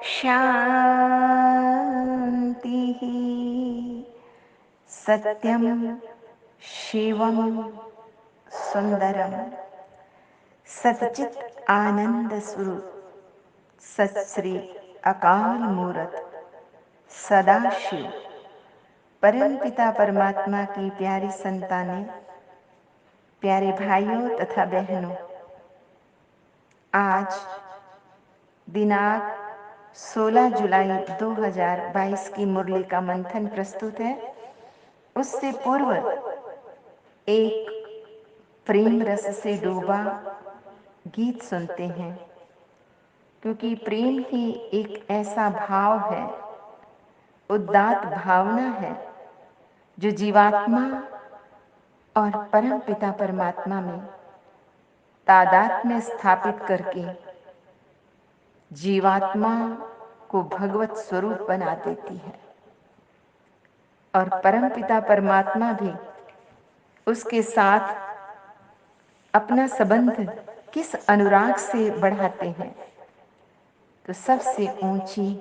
शान्तिः। सत्यं शिवं सुंदरम सच्चित आनंद स्वरूप सत श्री अकाल मूरत सदाशिव परमपिता परमात्मा की प्यारी संतानें, प्यारे भाइयों तथा बहनों, आज दिनांक 16 जुलाई 2022 की मुरली का मंथन प्रस्तुत है। उससे पूर्व एक प्रेम रस से डूबा गीत सुनते हैं, क्योंकि प्रेम ही एक ऐसा भाव है, उदात्त भावना है, जो जीवात्मा और परम पिता परमात्मा में तादात्म्य स्थापित करके जीवात्मा को भगवत स्वरूप बना देती है और परम पिता परमात्मा भी उसके साथ अपना संबंध किस अनुराग से बढ़ाते हैं, तो सबसे ऊंची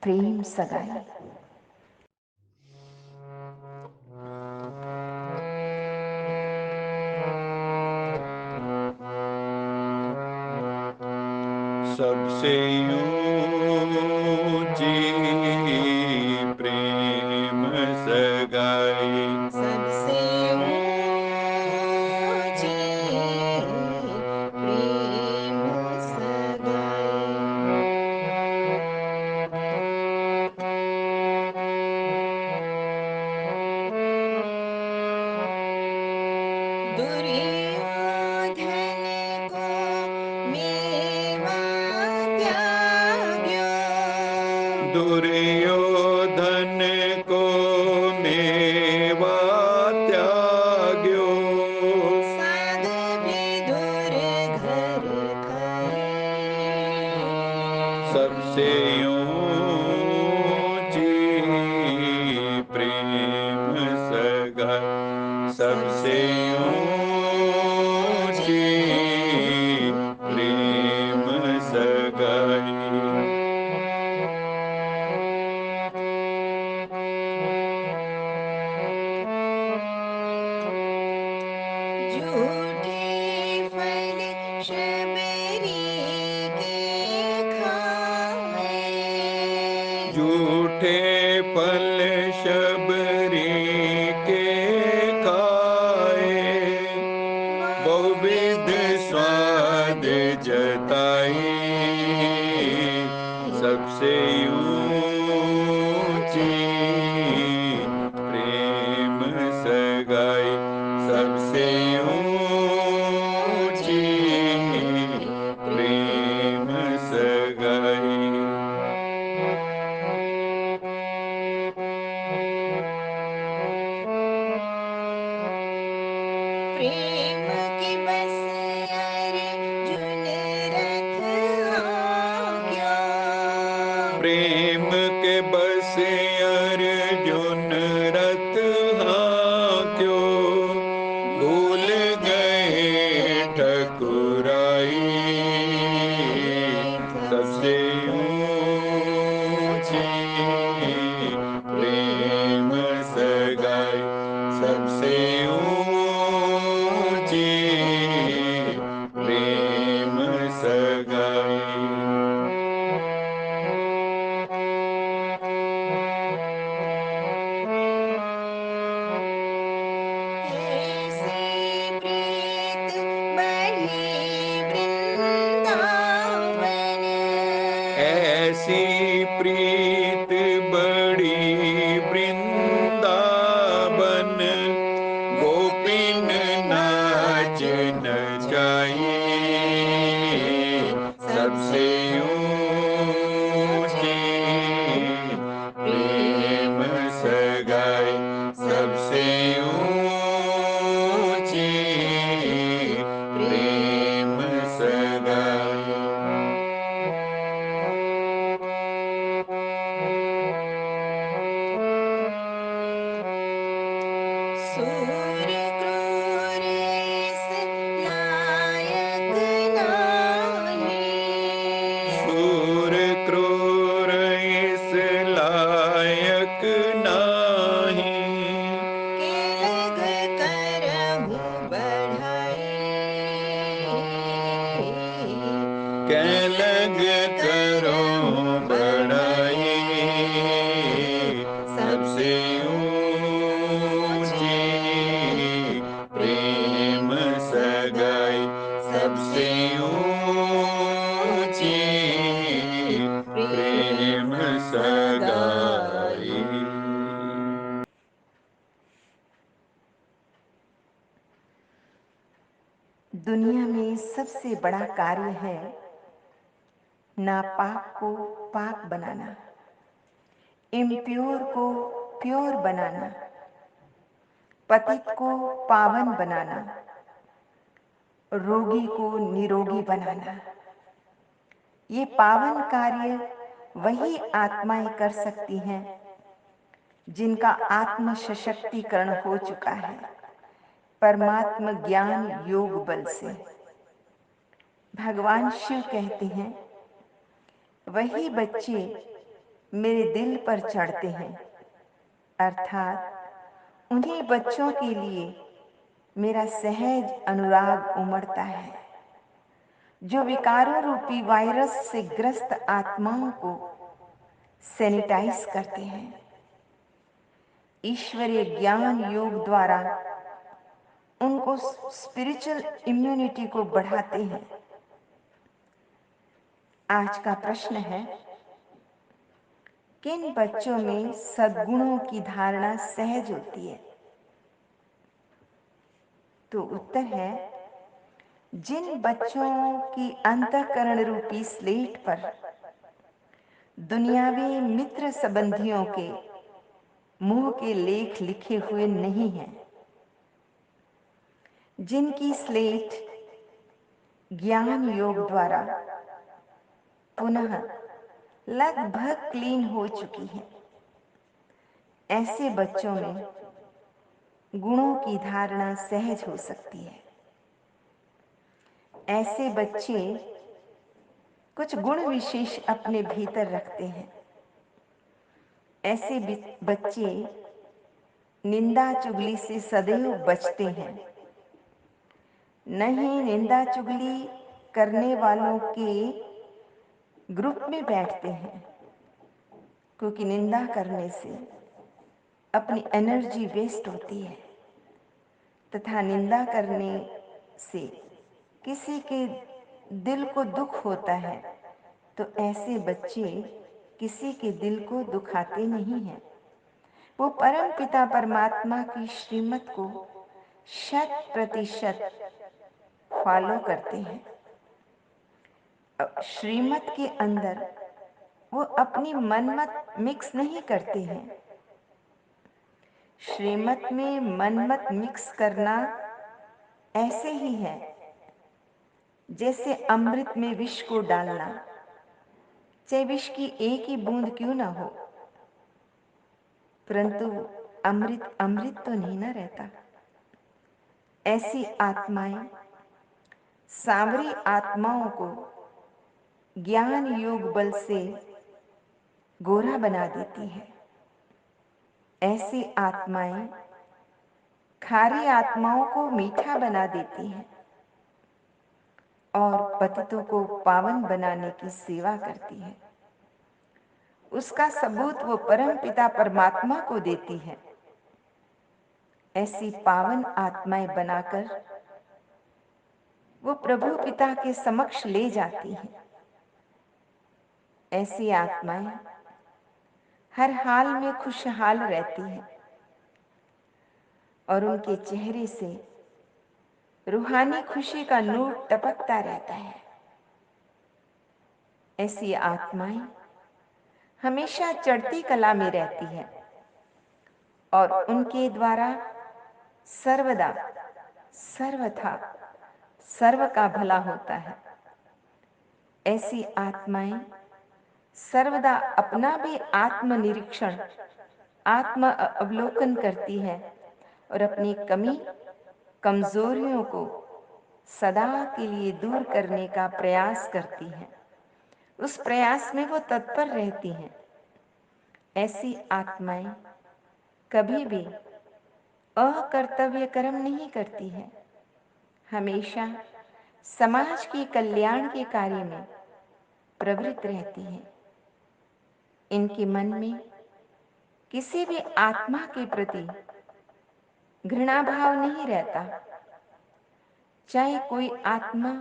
प्रेम सगाई। सबसे ऊंची प्रेम सगाई, सबसे ऊंची प्रेम सगाई। दुर्योधन को मेवा त्याग्यो, दुर्योधन को मेवा त्याग्यो, साध विदुर घर खाए। सबसे ऊंची प्रेम सगाई, सबसे ऊंची प्रेम सगाई। झूठे फल शबरी के खाए, झूठे फल शबरी के खाए, बहुविध स्वाद जताई, सबसे ऊंची प्रेम सगाई, सबसे ऊंची प्रेम सगाई। प्रेम की बस अर्जुन रथ हांक्यो, प्रेम के बस अर्जुन रथ हांक्यो, भूल गए ठकुराई, सबसे ऊंची प्रेम सगाई, सबसे ऊंची जग करो बड़ाई, सबसे ऊंची प्रेम सगाई, सबसे ऊंची प्रेम सगाई। दुनिया में सबसे बड़ा कार्य है नापाक को पाक बनाना, इम्प्योर को प्योर बनाना, पतित को पावन बनाना, रोगी को निरोगी बनाना। ये पावन कार्य वही आत्माएं कर सकती हैं जिनका आत्म सशक्तिकरण हो चुका है परमात्म ज्ञान योग बल से। भगवान शिव कहते हैं, वही बच्चे मेरे दिल पर चढ़ते हैं, अर्थात उन्हीं बच्चों के लिए मेरा सहज अनुराग उमड़ता है, जो विकारों रूपी वायरस से ग्रस्त आत्माओं को सैनिटाइज करते हैं, ईश्वरीय ज्ञान योग द्वारा उनको स्पिरिचुअल इम्यूनिटी को बढ़ाते हैं। आज का प्रश्न है, किन बच्चों में सद्गुणों की धारणा सहज होती है? तो उत्तर है, जिन बच्चों की अंतःकरण रूपी स्लेट पर दुनियावी मित्र संबंधियों के मुंह के लेख लिखे हुए नहीं हैं, जिनकी स्लेट ज्ञान योग द्वारा पुनः लगभग क्लीन हो चुकी है, ऐसे बच्चों में गुणों की धारणा सहज हो सकती है। ऐसे बच्चे कुछ गुण विशेष अपने भीतर रखते हैं। ऐसे बच्चे निंदा चुगली से सदैव बचते हैं, नहीं निंदा चुगली करने वालों के ग्रुप में बैठते हैं, क्योंकि निंदा करने से अपनी एनर्जी वेस्ट होती है तथा निंदा करने से किसी के दिल को दुख होता है, तो ऐसे बच्चे किसी के दिल को दुखाते नहीं हैं। वो परम पिता परमात्मा की श्रीमत को 100% फॉलो करते हैं। श्रीमत के अंदर वो अपनी मनमत मिक्स नहीं करते हैं। श्रीमत में मनमत मिक्स करना ऐसे ही है जैसे अमृत में विष को डालना, चाहे विष की एक ही बूंद क्यों ना हो, परंतु अमृत अमृत तो नहीं ना रहता। ऐसी आत्माएं सांवरी आत्माओं को ज्ञान योग बल से गोरा बना देती है। ऐसी आत्माएं खारी आत्माओं को मीठा बना देती हैं और पतितों को पावन बनाने की सेवा करती है। उसका सबूत वो परम पिता परमात्मा को देती है। ऐसी पावन आत्माएं बनाकर वो प्रभु पिता के समक्ष ले जाती हैं। ऐसी आत्माएं हर हाल में खुशहाल रहती हैं और उनके चेहरे से रूहानी खुशी का नूर टपकता रहता है। ऐसी आत्माएं हमेशा चढ़ती कला में रहती है और उनके द्वारा सर्वदा सर्वथा सर्व का भला होता है। ऐसी आत्माएं सर्वदा अपना भी आत्मनिरीक्षण आत्म अवलोकन करती है और अपनी कमी कमजोरियों को सदा के लिए दूर करने का प्रयास करती है। उस प्रयास में वो तत्पर रहती हैं। ऐसी आत्माएं कभी भी अकर्तव्य कर्म नहीं करती है, हमेशा समाज के कल्याण के कार्य में प्रवृत्त रहती हैं। इनके मन में किसी भी आत्मा के प्रति घृणा भाव नहीं रहता, चाहे कोई आत्मा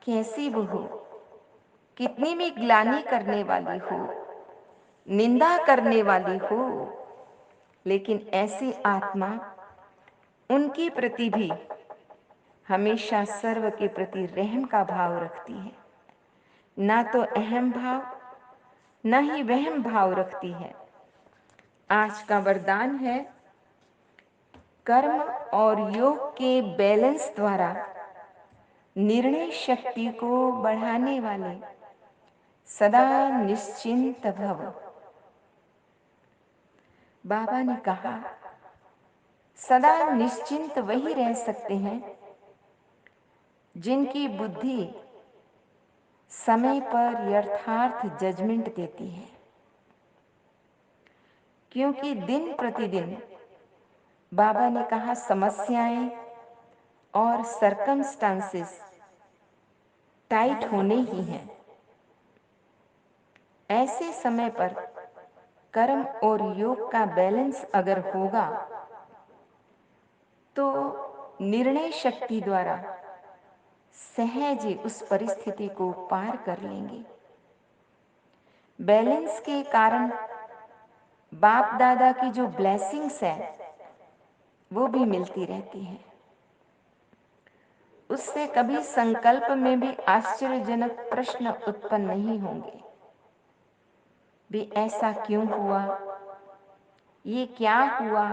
कैसी भी हो, कितनी भी ग्लानि करने वाली हो, निंदा करने वाली हो, लेकिन ऐसी आत्मा उनके प्रति भी हमेशा सर्व के प्रति रहम का भाव रखती है। ना तो अहम भाव, ना ही वहम भाव रखती है। आज का वरदान है, कर्म और योग के बैलेंस द्वारा निर्णय शक्ति को बढ़ाने वाले सदा निश्चिंत भव। बाबा ने कहा, सदा निश्चिंत वही रह सकते हैं जिनकी बुद्धि समय पर यथार्थ जजमेंट देती है, क्योंकि दिन प्रतिदिन बाबा ने कहा समस्याएं और सरकमस्टांसेस टाइट होने ही हैं। ऐसे समय पर कर्म और योग का बैलेंस अगर होगा तो निर्णय शक्ति द्वारा सहज ही उस परिस्थिति को पार कर लेंगे। बैलेंस के कारण बाप दादा की जो ब्लेसिंग्स है वो भी मिलती रहती है। उससे कभी संकल्प में भी आश्चर्यजनक प्रश्न उत्पन्न नहीं होंगे, भी ऐसा क्यों हुआ, ये क्या हुआ,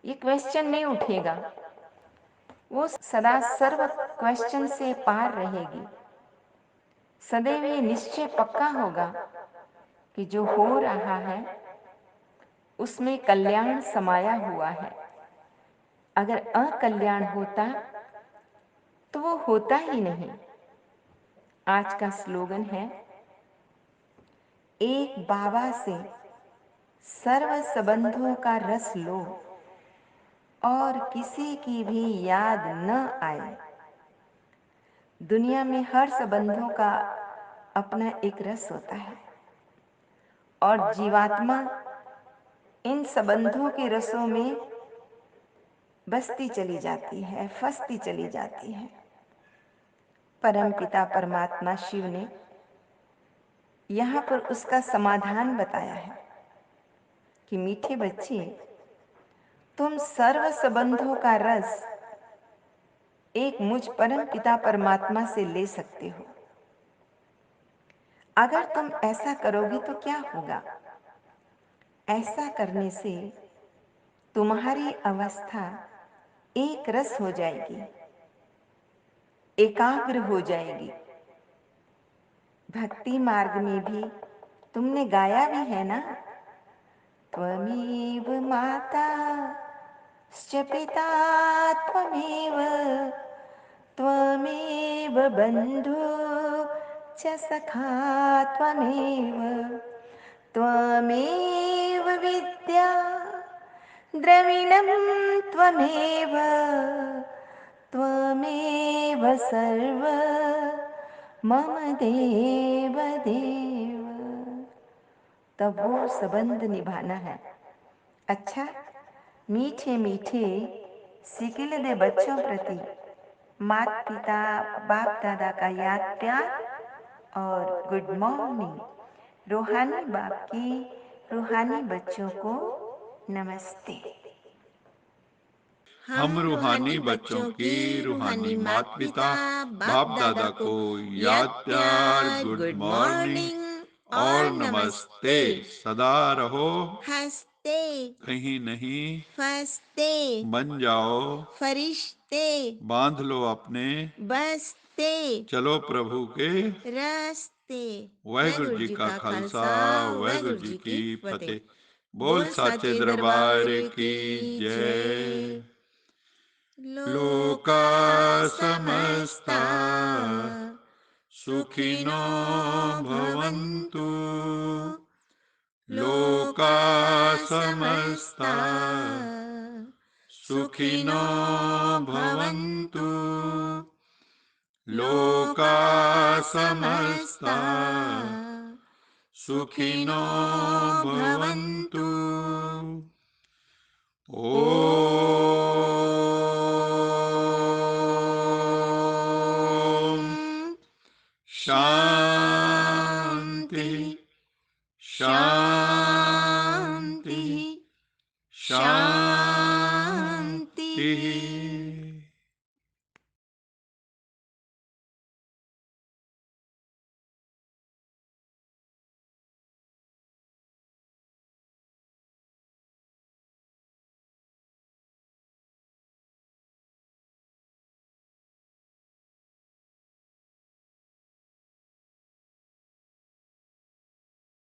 ये क्वेश्चन नहीं उठेगा। वो सदा सर्व क्वेश्चन से पार रहेगी। सदैव ये निश्चय पक्का होगा कि जो हो रहा है उसमें कल्याण समाया हुआ है। अगर अकल्याण होता तो वो होता ही नहीं। आज का स्लोगन है, एक बाबा से सर्व संबंधों का रस लो और किसी की भी याद न आए। दुनिया में हर संबंधों का अपना एक रस होता है और जीवात्मा इन संबंधों के रसों में बसती चली जाती है, फंसती चली जाती है। परम पिता परमात्मा शिव ने यहाँ पर उसका समाधान बताया है कि मीठे बच्चे, तुम सर्व संबंधों का रस एक मुझ परम पिता परमात्मा से ले सकते हो। अगर तुम ऐसा करोगे तो क्या होगा? ऐसा करने से तुम्हारी अवस्था एक रस हो जाएगी, एकाग्र हो जाएगी। भक्ति मार्ग में भी तुमने गाया भी है ना, त्वमेव माता च पिता त्वमेव, त्वमेव बन्धु च सखा त्वमेव, त्वमेव विद्या द्रविणं त्वमेव, त्वमेव सर्व मम देव देव। तब वो संबंध निभाना है। अच्छा, मीठे मीठे सिकिल दे बच्चों प्रति माता पिता बाप दादा का याद प्यार और गुड मॉर्निंग। रूहानी बाप की रूहानी बच्चों को नमस्ते। हम रूहानी बच्चों की रूहानी माता पिता बाप दादा को याद प्यार, गुड मॉर्निंग और नमस्ते। सदा रहो हंसते, कहीं नहीं फंसते, बन जाओ फरिश्ते, बांध लो अपने बसते चलो प्रभु के रास्ते। वाहिगुरु जी का खालसा, वाहिगुरु जी की फतेह। बोल साचे दरबार की जय। लोका समस्ता सुखिनो भवन्तु, लोका समस्ता सुखिनो भवन्तु, लोका समस्ता सुखिनो भवन्तु। ओम ओम शांति